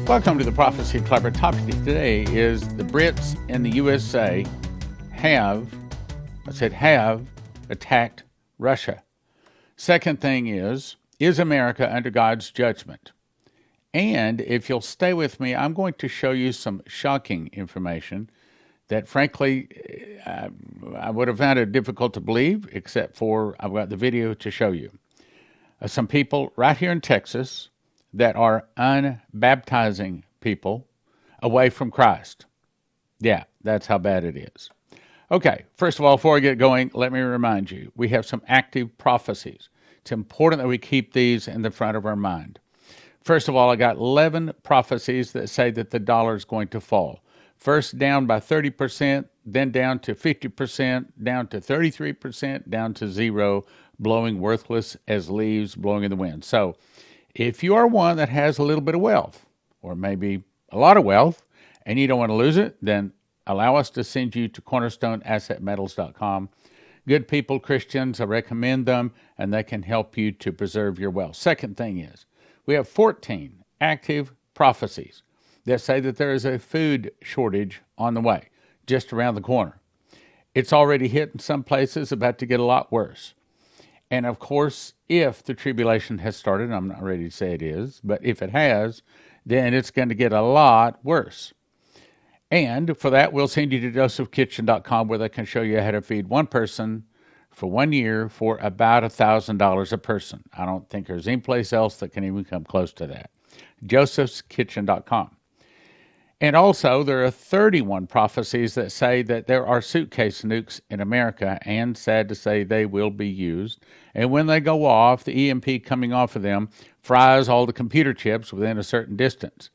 Welcome to the Prophecy Club. Our topic today is the Brits and the USA have attacked Russia. Second thing is America under God's judgment? And if you'll stay with me, I'm going to show you some shocking information that, frankly, I would have found it difficult to believe, except for I've got the video to show you. Some people right here in Texas that are un-baptizing people away from Christ. Yeah, that's how bad it is. Okay, first of all, before I get going, let me remind you, we have some active prophecies. It's important that we keep these in the front of our mind. First of all, I got 11 prophecies that say that the dollar is going to fall. First down by 30%, then down to 50%, down to 33%, down to zero, blowing worthless as leaves blowing in the wind. So if you are one that has a little bit of wealth, or maybe a lot of wealth, and you don't want to lose it, then allow us to send you to cornerstoneassetmetals.com. Good people, Christians, I recommend them, and they can help you to preserve your wealth. Second thing is, we have 14 active prophecies that say that there is a food shortage on the way, just around the corner. It's already hit in some places, about to get a lot worse. And of course, if the tribulation has started, I'm not ready to say it is, but if it has, then it's going to get a lot worse. And for that, we'll send you to josephkitchen.com where they can show you how to feed one person for 1 year for about $1,000 a person. I don't think there's any place else that can even come close to that. josephskitchen.com. And also, there are 31 prophecies that say that there are suitcase nukes in America, and sad to say, they will be used. And when they go off, the EMP coming off of them fries all the computer chips within a certain distance.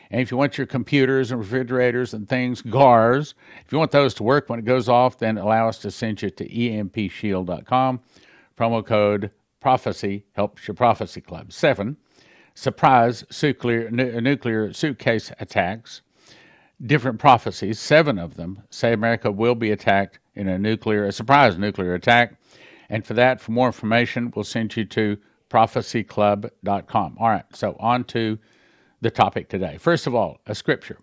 And if you want your computers and refrigerators and things, cars, if you want those to work when it goes off, then allow us to send you to EMPShield.com. Promo code PROPHECY helps your prophecy club. 7, surprise nuclear suitcase attacks. Different prophecies, 7 of them, say America will be attacked in a surprise nuclear attack. And for that, for more information, we'll send you to prophecyclub.com. All right, so on to the topic today. First of all, a scripture.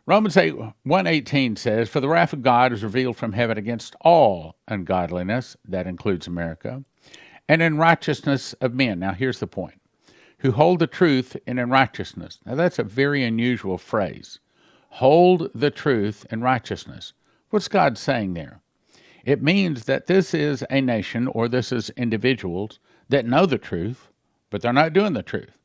Romans 1:18 says, "For the wrath of God is revealed from heaven against all ungodliness," that includes America, "and unrighteousness of men." Now here's the point. "Who hold the truth in unrighteousness." Now that's a very unusual phrase. Hold the truth in righteousness. What's God saying there? It means that this is a nation, or this is individuals that know the truth, but they're not doing the truth.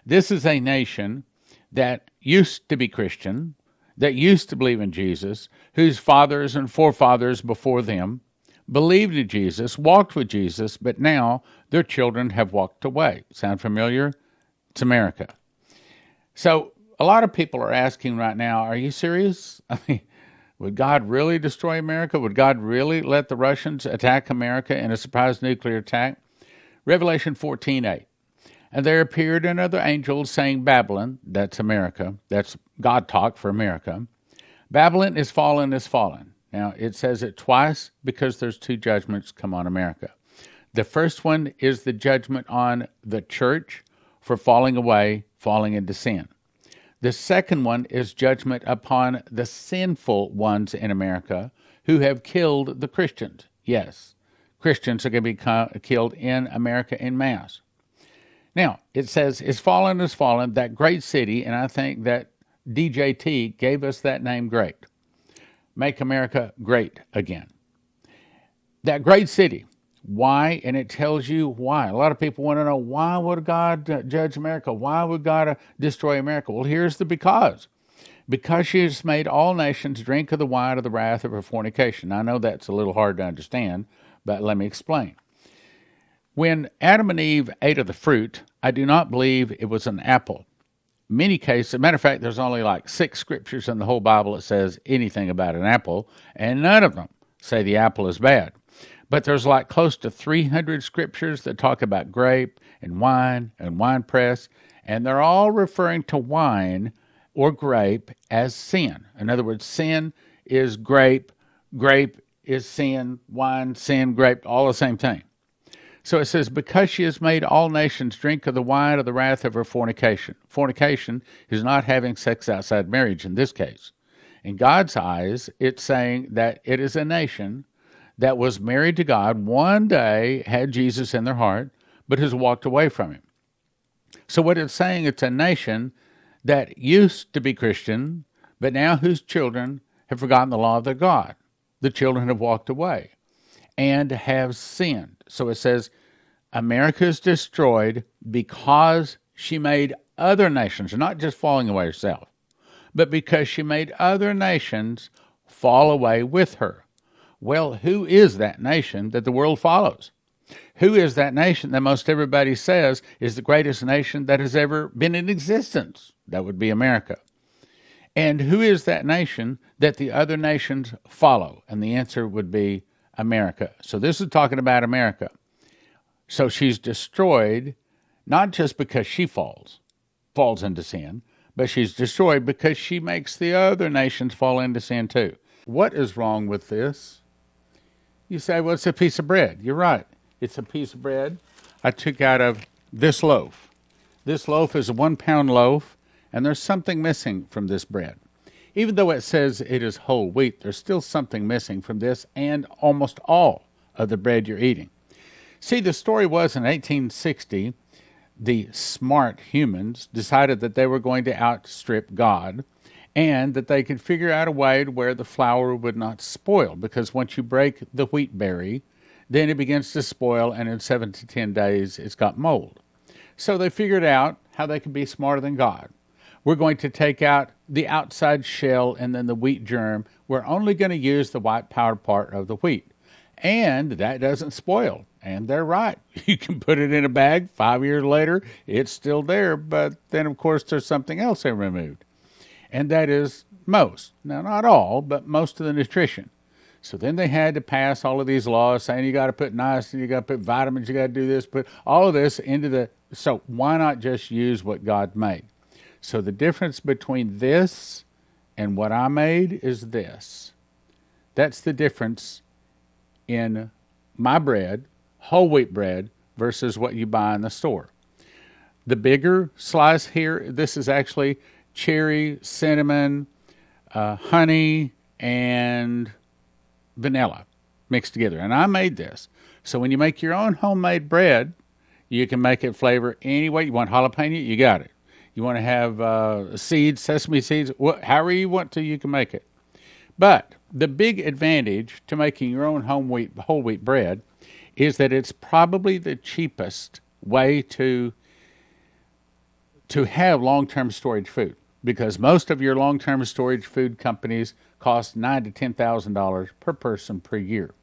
This is a nation that used to be Christian, that used to believe in Jesus, whose fathers and forefathers before them believed in Jesus, walked with Jesus, but now their children have walked away. Sound familiar? It's America. So a lot of people are asking right now, are you serious? I mean, would God really destroy America? Would God really let the Russians attack America in a surprise nuclear attack? Revelation 14:8. "And there appeared another angel saying, Babylon," that's America, that's God talk for America, "Babylon is fallen, is fallen." Now, it says it twice because there's 2 judgments come on America. The first one is the judgment on the church for falling away, falling into sin. The second one is judgment upon the sinful ones in America who have killed the Christians. Yes, Christians are going to be killed in America en masse. Now, it says, is fallen, that great city, and I think that DJT gave us that name great. Make America great again. That great city. Why? And it tells you why. A lot of people want to know, why would God judge America? Why would God destroy America? Well, here's the because. Because she has made all nations drink of the wine of the wrath of her fornication. I know that's a little hard to understand, but let me explain. When Adam and Eve ate of the fruit, I do not believe it was an apple. Many cases, as a matter of fact, there's only like 6 scriptures in the whole Bible that says anything about an apple, and none of them say the apple is bad. But there's like close to 300 scriptures that talk about grape and wine press, and they're all referring to wine or grape as sin. In other words, sin is grape, grape is sin, wine, sin, grape, all the same thing. So it says, because she has made all nations drink of the wine of the wrath of her fornication. Fornication is not having sex outside marriage in this case. In God's eyes, it's saying that it is a nation that was married to God, one day had Jesus in their heart, but has walked away from him. So what it's saying, it's a nation that used to be Christian, but now whose children have forgotten the law of their God. The children have walked away and have sinned. So it says, America is destroyed because she made other nations, not just falling away herself, but because she made other nations fall away with her. Well, who is that nation that the world follows? Who is that nation that most everybody says is the greatest nation that has ever been in existence? That would be America. And who is that nation that the other nations follow? And the answer would be America. So this is talking about America. So she's destroyed, not just because she falls into sin, but she's destroyed because she makes the other nations fall into sin too. What is wrong with this? You say, well, it's a piece of bread. You're right. It's a piece of bread I took out of this loaf. This loaf is a 1 pound loaf, and there's something missing from this bread. Even though it says it is whole wheat, there's still something missing from this and almost all of the bread you're eating. See, the story was in 1860, the smart humans decided that they were going to outstrip God and that they could figure out a way to where the flour would not spoil, because once you break the wheat berry, then it begins to spoil, and in 7 to 10 days, it's got mold. So they figured out how they could be smarter than God. We're going to take out the outside shell and then the wheat germ. We're only going to use the white powdered part of the wheat. And that doesn't spoil. And they're right. You can put it in a bag. 5 years later, it's still there. But then, of course, there's something else they removed. And that is most. Now, not all, but most of the nutrition. So then they had to pass all of these laws saying you got to put niacin, you got to put vitamins, you got to do this, put all of this into the... So why not just use what God made? So the difference between this and what I made is this. That's the difference in my bread, whole wheat bread, versus what you buy in the store. The bigger slice here, this is actually cherry, cinnamon, honey, and vanilla mixed together. And I made this. So when you make your own homemade bread, you can make it flavor any way. You want jalapeno, you got it. You want to have seeds, sesame seeds, however you want to, you can make it. But the big advantage to making your own whole wheat bread is that it's probably the cheapest way to have long-term storage food, because most of your long-term storage food companies cost $9,000 to $10,000 per person per year.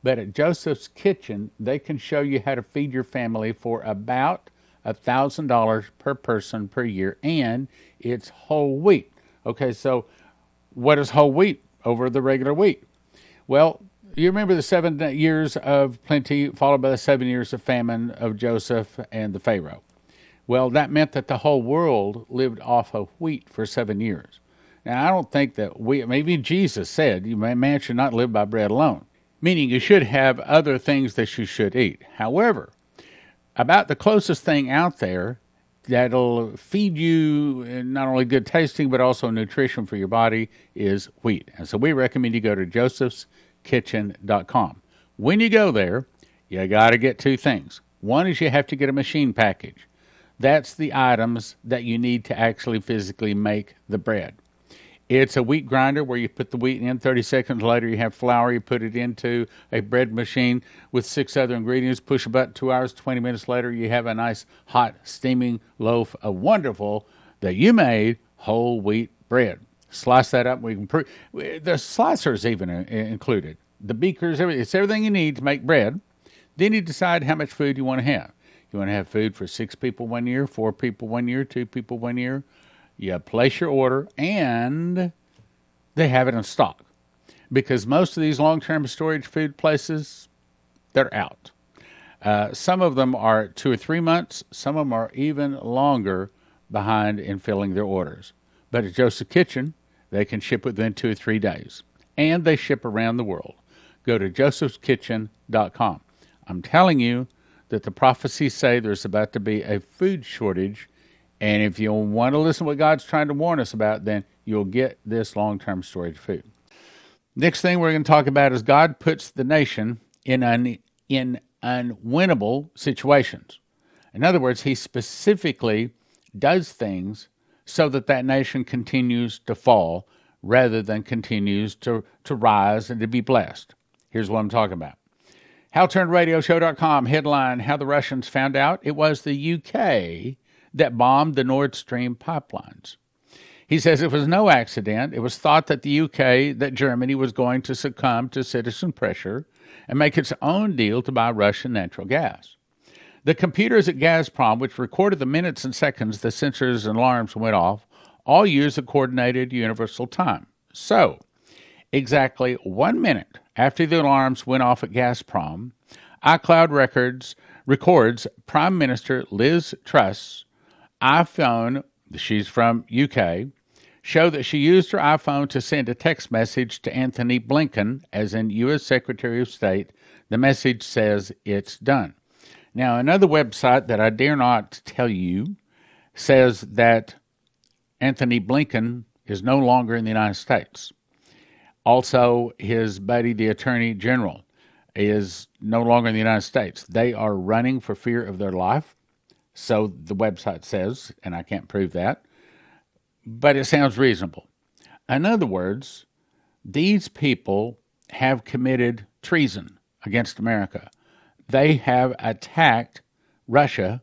But at Joseph's Kitchen, they can show you how to feed your family for about $1,000 per person per year, and it's whole wheat. Okay, so what is whole wheat over the regular wheat? Well, you remember the 7 years of plenty followed by the 7 years of famine of Joseph and the Pharaoh. Well, that meant that the whole world lived off of wheat for 7 years. Now, I don't think that maybe Jesus said, man should not live by bread alone, meaning you should have other things that you should eat. However, about the closest thing out there that'll feed you not only good tasting, but also nutrition for your body is wheat. And so we recommend you go to josephskitchen.com. When you go there, you got to get 2 things. One is you have to get a machine package. That's the items that you need to actually physically make the bread. It's a wheat grinder where you put the wheat in. 30 seconds later, you have flour. You put it into a bread machine with 6 other ingredients. Push a button, 2 hours, 20 minutes later, you have a nice, hot, steaming loaf of wonderful, that you made, whole wheat bread. Slice that up. The slicer is even included. The beakers, it's everything you need to make bread. Then you decide how much food you want to have. You want to have food for 6 people 1 year, 4 people 1 year, 2 people 1 year. You place your order, and they have it in stock. Because most of these long-term storage food places, they're out. Some of them are 2 or 3 months. Some of them are even longer behind in filling their orders. But at Joseph's Kitchen, they can ship within 2 or 3 days. And they ship around the world. Go to josephskitchen.com. I'm telling you, that the prophecies say there's about to be a food shortage. And if you want to listen to what God's trying to warn us about, then you'll get this long-term storage food. Next thing we're going to talk about is God puts the nation in unwinnable situations. In other words, he specifically does things so that that nation continues to fall rather than continues to rise and to be blessed. Here's what I'm talking about. HalTurnedRadioShow.com headline, How the Russians Found Out It Was the UK that bombed the Nord Stream pipelines. He says it was no accident. It was thought that the UK, that Germany was going to succumb to citizen pressure and make its own deal to buy Russian natural gas. The computers at Gazprom, which recorded the minutes and seconds the sensors and alarms went off, all use a coordinated universal time. So, exactly 1 minute after the alarms went off at Gazprom, iCloud records Prime Minister Liz Truss' iPhone, she's from UK, show that she used her iPhone to send a text message to Antony Blinken, as in U.S. Secretary of State. The message says it's done. Now, another website that I dare not tell you says that Antony Blinken is no longer in the United States. Also, his buddy, the Attorney General, is no longer in the United States. They are running for fear of their life, so the website says, and I can't prove that, but it sounds reasonable. In other words, these people have committed treason against America. They have attacked Russia,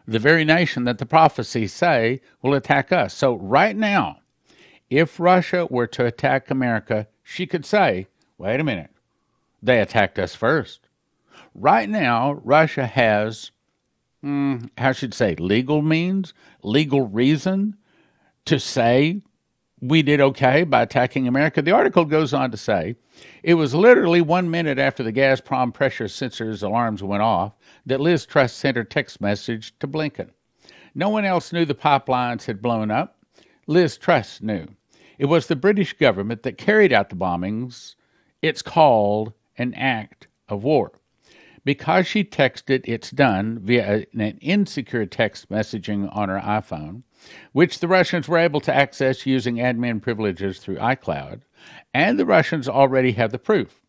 the very nation that the prophecies say will attack us. So right now, if Russia were to attack America, she could say, wait a minute, they attacked us first. Right now, Russia has, legal means, legal reason to say we did okay by attacking America. The article goes on to say, it was literally 1 minute after the Gazprom pressure sensors alarms went off that Liz Truss sent her text message to Blinken. No one else knew the pipelines had blown up. Liz Truss knew. It was the British government that carried out the bombings. It's called an act of war. Because she texted it's done via an insecure text messaging on her iPhone, which the Russians were able to access using admin privileges through iCloud, and the Russians already have the proof.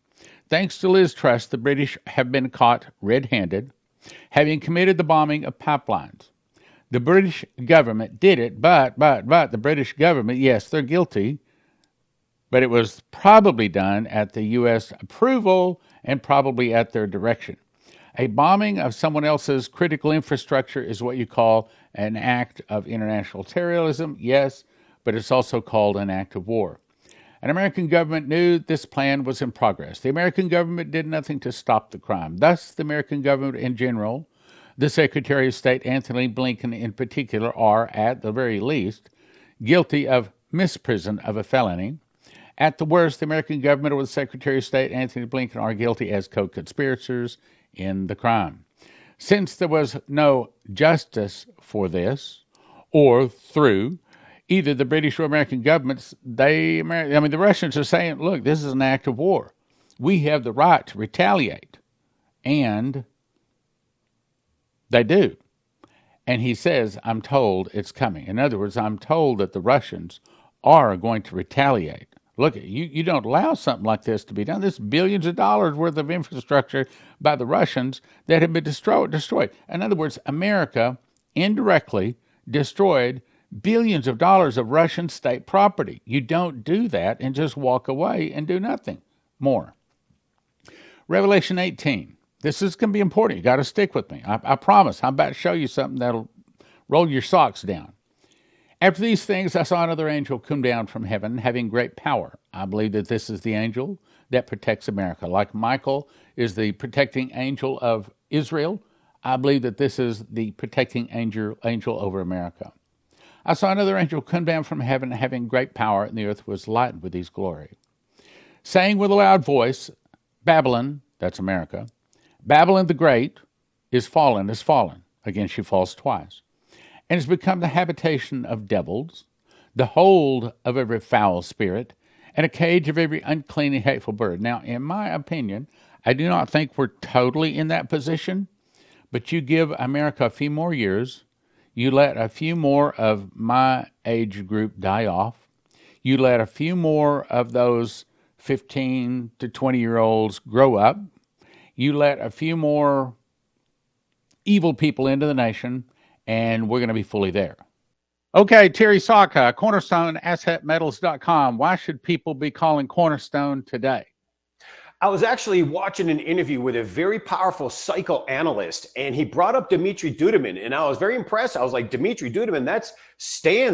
Thanks to Liz Truss, the British have been caught red-handed, having committed the bombing of pipelines. The British government did it, but the British government, yes, they're guilty, but it was probably done at the U.S. approval and probably at their direction. A bombing of someone else's critical infrastructure is what you call an act of international terrorism, yes, but it's also called an act of war. An American government knew this plan was in progress. The American government did nothing to stop the crime. Thus, the American government in general, the Secretary of State, Antony Blinken in particular, are, at the very least, guilty of misprision of a felony. At the worst, the American government or the Secretary of State, Antony Blinken, are guilty as co-conspirators in the crime. Since there was no justice for this, or through either the British or American governments, the Russians are saying, look, this is an act of war. We have the right to retaliate. And they do. And he says, I'm told it's coming. In other words, I'm told that the Russians are going to retaliate. Look, you don't allow something like this to be done. This is billions of dollars worth of infrastructure by the Russians that have been destroyed. In other words, America indirectly destroyed billions of dollars of Russian state property. You don't do that and just walk away and do nothing more. Revelation 18. This is going to be important. You got to stick with me. I promise. I'm about to show you something that'll roll your socks down. After these things, I saw another angel come down from heaven, having great power. I believe that this is the angel that protects America. Like Michael is the protecting angel of Israel, I believe that this is the protecting angel over America. I saw another angel come down from heaven, having great power, and the earth was lightened with his glory. Saying with a loud voice, Babylon, that's America, Babylon the Great is fallen. Again, she falls twice. And has become the habitation of devils, the hold of every foul spirit, and a cage of every unclean and hateful bird. Now, in my opinion, I do not think we're totally in that position, but you give America a few more years. You let a few more of my age group die off. You let a few more of those 15 to 20-year-olds grow up. You let a few more evil people into the nation, and we're going to be fully there. Okay, Terry Saka, CornerstoneAssetMetals.com. Why should people be calling Cornerstone today? I was actually watching an interview with a very powerful psychoanalyst, and he brought up Dimitri Duduman, and I was very impressed. I was like, Dimitri Duduman, that's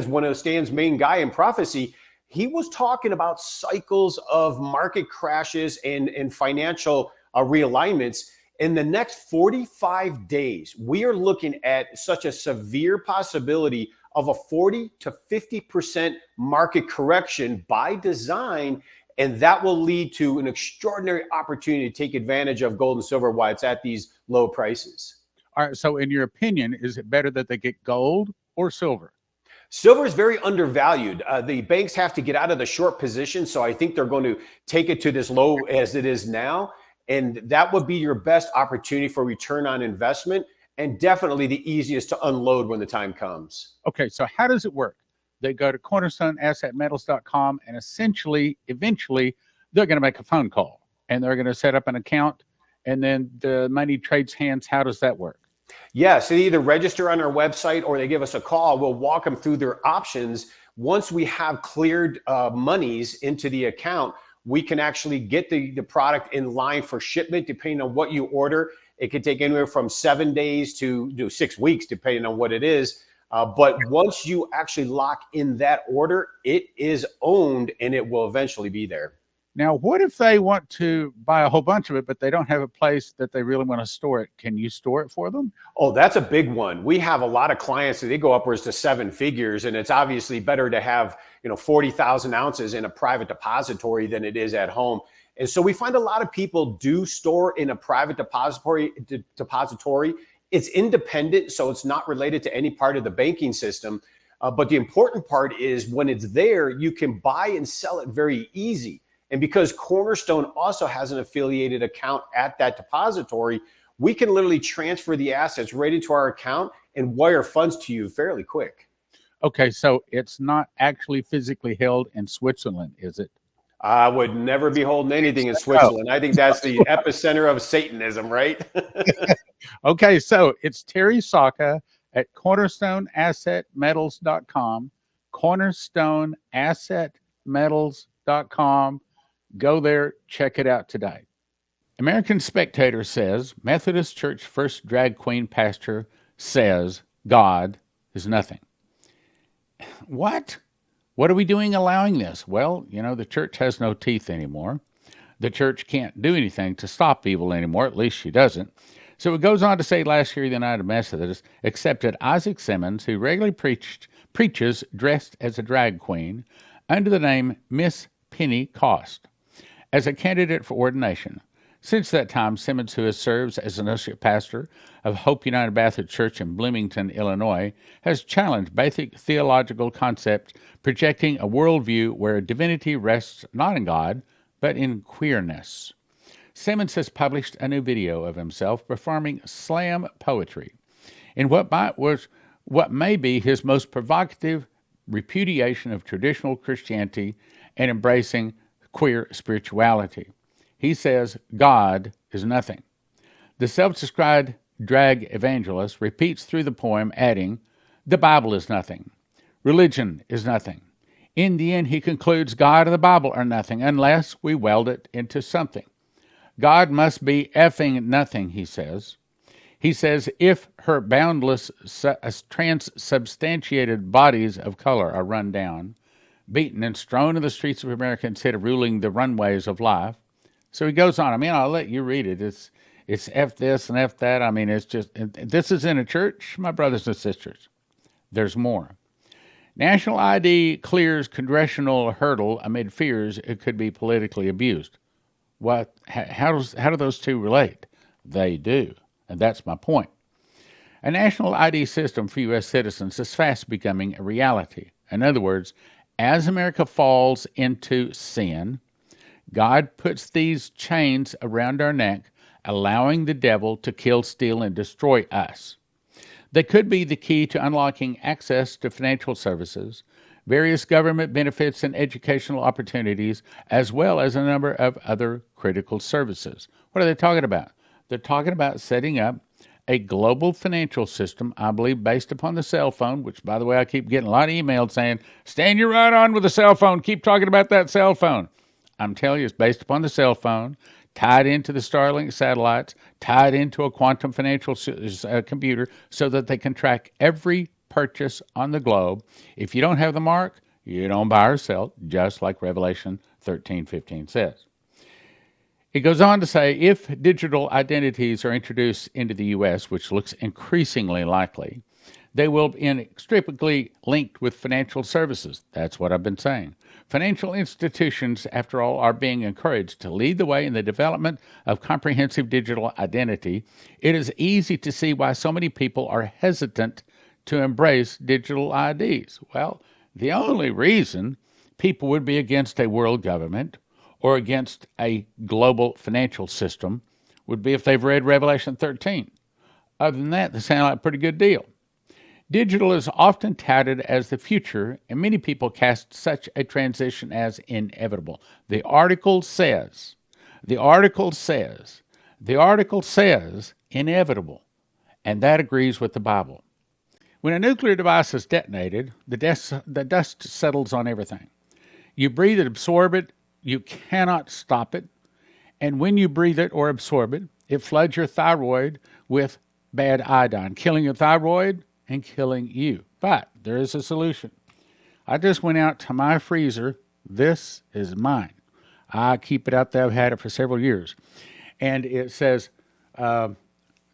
one of Stan's main guy in prophecy. He was talking about cycles of market crashes and financial realignments. In the next 45 days, we are looking at such a severe possibility of a 40 to 50% market correction by design. And that will lead to an extraordinary opportunity to take advantage of gold and silver while it's at these low prices. All right. So in your opinion, is it better that they get gold or silver? Silver is very undervalued. The banks have to get out of the short position. So I think they're going to take it to this low as it is now. And that would be your best opportunity for return on investment, and definitely the easiest to unload when the time comes. Okay. So how does it work? They go to CornerstoneAssetMetals.com, and eventually, they're going to make a phone call, and they're going to set up an account, and then the money trades hands. How does that work? Yeah, so they either register on our website or they give us a call. We'll walk them through their options. Once we have cleared monies into the account, we can actually get the product in line for shipment, depending on what you order. It could take anywhere from 7 days to 6 weeks, depending on what it is. But once you actually lock in that order, it is owned and it will eventually be there. Now, what if they want to buy a whole bunch of it, but they don't have a place that they really want to store it? Can you store it for them? Oh, that's a big one. We have a lot of clients that they go upwards to 7 figures, and it's obviously better to have 40,000 ounces in a private depository than it is at home. And so we find a lot of people do store in a private depository. It's independent, so it's not related to any part of the banking system. But the important part is when it's there, you can buy and sell it very easy. And because Cornerstone also has an affiliated account at that depository, we can literally transfer the assets right into our account and wire funds to you fairly quick. Okay, so it's not actually physically held in Switzerland, is it? I would never be holding anything in Switzerland. I think that's the epicenter of Satanism, right? Okay, so it's Terry Saka at CornerstoneAssetMetals.com, CornerstoneAssetMetals.com. Go there, check it out today. American Spectator says, Methodist Church first drag queen pastor says God is nothing. What? What are we doing allowing this? Well, the church has no teeth anymore. The church can't do anything to stop evil anymore. At least she doesn't. So it goes on to say last year the United Methodists accepted Isaac Simmons, who regularly preaches dressed as a drag queen under the name Miss Penny Cost, as a candidate for ordination. Since that time, Simmons, who has served as an associate pastor of Hope United Baptist Church in Bloomington, Illinois, has challenged basic theological concepts, projecting a worldview where divinity rests not in God, but in queerness. Simmons has published a new video of himself performing slam poetry in what may be his most provocative repudiation of traditional Christianity and embracing queer spirituality. He says God is nothing. The self-described drag evangelist repeats through the poem, adding, the Bible is nothing. Religion is nothing. In the end, he concludes God and the Bible are nothing unless we weld it into something. God must be effing nothing, he says. He says if her boundless transubstantiated bodies of color are run down, beaten and strewn in the streets of America instead of ruling the runways of life. So he goes on. I'll let you read it. It's F this and F that. It's just, this is in a church, my brothers and sisters. There's more. National ID clears congressional hurdle amid fears it could be politically abused. How do those two relate? They do, and that's my point. A national ID system for U.S. citizens is fast becoming a reality. In other words, as America falls into sin, God puts these chains around our neck, allowing the devil to kill, steal, and destroy us. They could be the key to unlocking access to financial services, various government benefits and educational opportunities, as well as a number of other critical services. What are they talking about? They're talking about setting up a global financial system, I believe, based upon the cell phone, which, by the way, I keep getting a lot of emails saying, Stan, you're right on with the cell phone. Keep talking about that cell phone. I'm telling you, it's based upon the cell phone, tied into the Starlink satellites, tied into a quantum financial computer so that they can track every purchase on the globe. If you don't have the mark, you don't buy or sell, just like Revelation 13:15 says. It goes on to say, if digital identities are introduced into the U.S., which looks increasingly likely, they will be inextricably linked with financial services. That's what I've been saying. Financial institutions, after all, are being encouraged to lead the way in the development of comprehensive digital identity. It is easy to see why so many people are hesitant to embrace digital IDs. Well, the only reason people would be against a world government or against a global financial system would be if they've read Revelation 13. Other than that, they sound like a pretty good deal. Digital is often touted as the future, and many people cast such a transition as inevitable. The article says inevitable, and that agrees with the Bible. When a nuclear device is detonated, the dust settles on everything. You breathe it, absorb it, you cannot stop it, and when you breathe it or absorb it, it floods your thyroid with bad iodine, killing your thyroid and killing you. But there is a solution. I just went out to my freezer. This is mine. I keep it out there. I've had it for several years. And it says,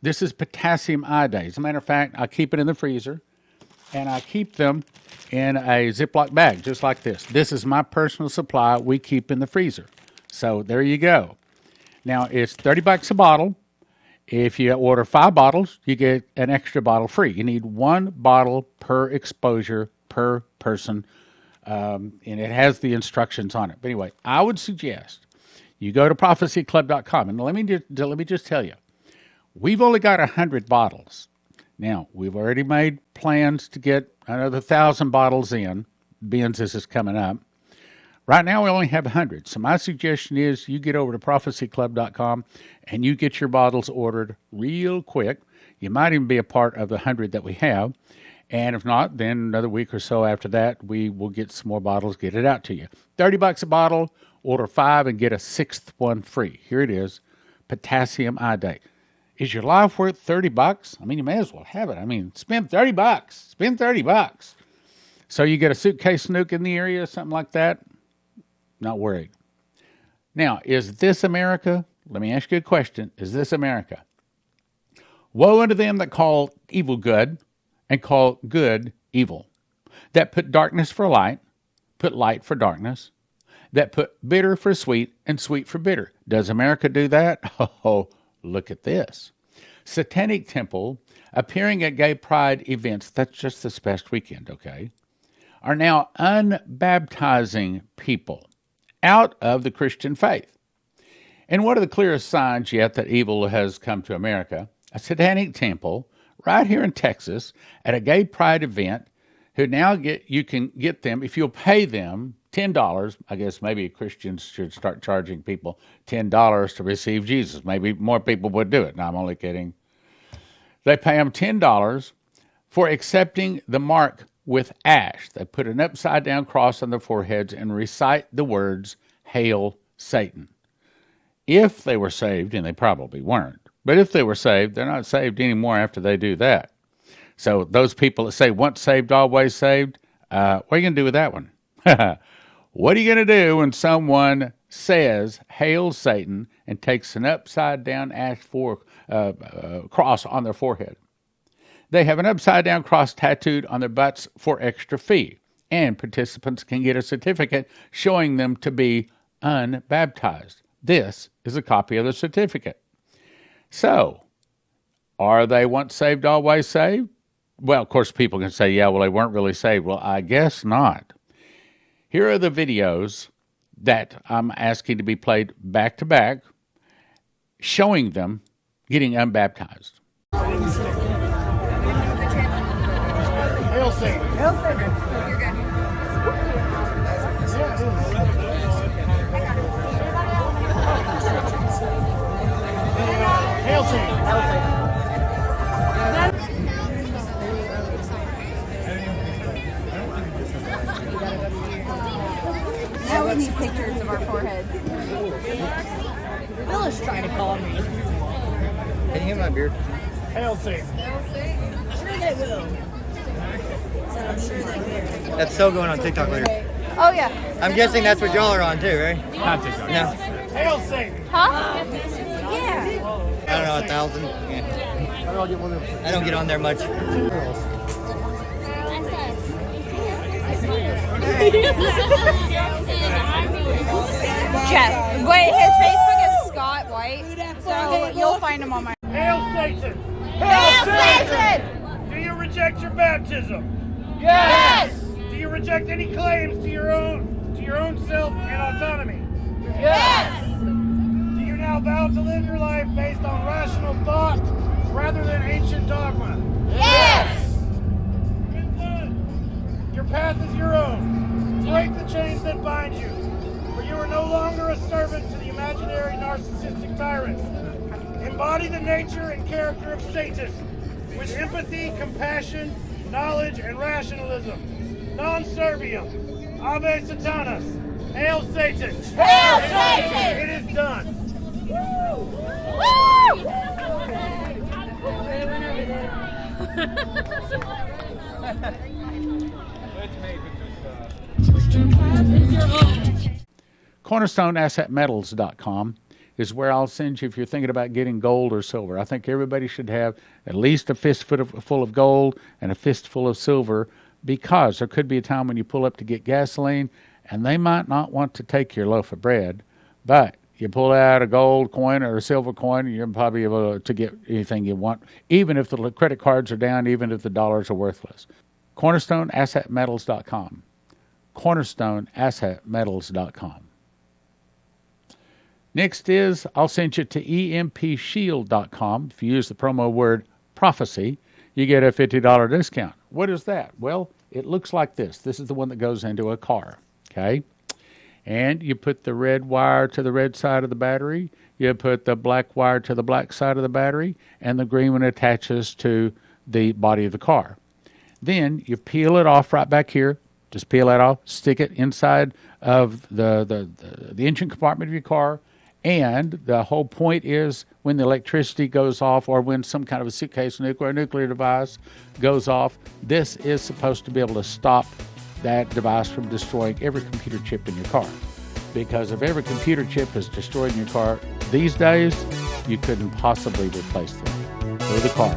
this is potassium iodate. As a matter of fact, I keep it in the freezer, and I keep them in a Ziploc bag, just like this. This is my personal supply we keep in the freezer. So there you go. Now, it's $30 a bottle. If you order 5 bottles, you get an extra bottle free. You need 1 bottle per exposure per person, and it has the instructions on it. But anyway, I would suggest you go to prophecyclub.com, and let me just tell you, we've only got 100 bottles. Now, we've already made plans to get another 1,000 bottles in, being this is coming up. Right now, we only have 100. So my suggestion is you get over to prophecyclub.com and you get your bottles ordered real quick. You might even be a part of the 100 that we have. And if not, then another week or so after that, we will get some more bottles, get it out to you. $30 a bottle, order 5 and get a 6th one free. Here it is, potassium iodate. Is your life worth $30? I mean, you may as well have it. I mean, spend $30. Spend $30. So you get a suitcase nuke in the area, something like that. Not worried. Now, is this America? Let me ask you a question. Is this America? Woe unto them that call evil good and call good evil, that put darkness for light, put light for darkness, that put bitter for sweet and sweet for bitter. Does America do that? Oh, look at this. Satanic temple appearing at gay pride events, that's just this past weekend, okay, are now un-baptizing people out of the Christian faith. And one of the clearest signs yet that evil has come to America, a satanic temple right here in Texas at a gay pride event, who now you can get them, if you'll pay them $10, I guess maybe Christians should start charging people $10 to receive Jesus. Maybe more people would do it. No, I'm only kidding. They pay them $10 for accepting the mark with ash. They put an upside-down cross on their foreheads and recite the words, "Hail Satan." If they were saved, and they probably weren't, but if they were saved, they're not saved anymore after they do that. So those people that say, once saved, always saved, what are you going to do with that one? What are you going to do when someone says, "Hail Satan," and takes an upside-down ash cross on their forehead? They have an upside-down cross tattooed on their butts for extra fee, and participants can get a certificate showing them to be un-baptized. This is a copy of the certificate. So, are they once saved, always saved? Well, of course, people can say, yeah, well, they weren't really saved. Well, I guess not. Here are the videos that I'm asking to be played back to back. showing them getting unbaptized. Hail Satan. Hail Satan. You're good. Hail Satan. Hail Satan. Now we need pictures of our foreheads. Bill is trying to call me. Can you hear my beer? Hail Satan. Sure they will. Said I'm sure they will. That's still going on TikTok later. Oh yeah. I'm guessing that's what y'all are on too, right? Not TikTok. No. Hail Satan. Huh? Yeah. I don't know, 1,000. Yeah. I don't get on there much. Jeff. Wait, his Facebook is Scott White, so you'll find him on my. Hail Satan. Hail Satan! Do you reject your baptism? Yes! Do you reject any claims to your own self and autonomy? Yes! Do you now vow to live your life based on rational thought rather than ancient dogma? Yes! Your path is your own. Break the chains that bind you, for you are no longer a servant to the imaginary narcissistic tyrant. Embody the nature and character of Satan with empathy, compassion, knowledge, and rationalism. Non serviam. Ave Satanist. Hail Satan. Hail Satan! It is done. CornerstoneAssetMetals.com is where I'll send you if you're thinking about getting gold or silver. I think everybody should have at least a fistful of gold and a fistful of silver, because there could be a time when you pull up to get gasoline and they might not want to take your loaf of bread, but you pull out a gold coin or a silver coin, and you're probably able to get anything you want, even if the credit cards are down, even if the dollars are worthless. CornerstoneAssetMetals.com. CornerstoneAssetMetals.com. Next is, I'll send you to EMPShield.com. If you use the promo word prophecy, you get a $50 discount. What is that? Well, it looks like this. This is the one that goes into a car, okay? And you put the red wire to the red side of the battery, you put the black wire to the black side of the battery, and the green one attaches to the body of the car. Then you peel it off right back here. Just peel that off, stick it inside of the engine compartment of your car. And the whole point is, when the electricity goes off, or when some kind of a suitcase nuclear device goes off, this is supposed to be able to stop that device from destroying every computer chip in your car. Because if every computer chip is destroyed in your car these days, you couldn't possibly replace them or the car.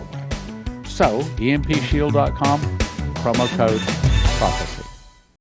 So, EMPShield.com, promo code PROPHECY.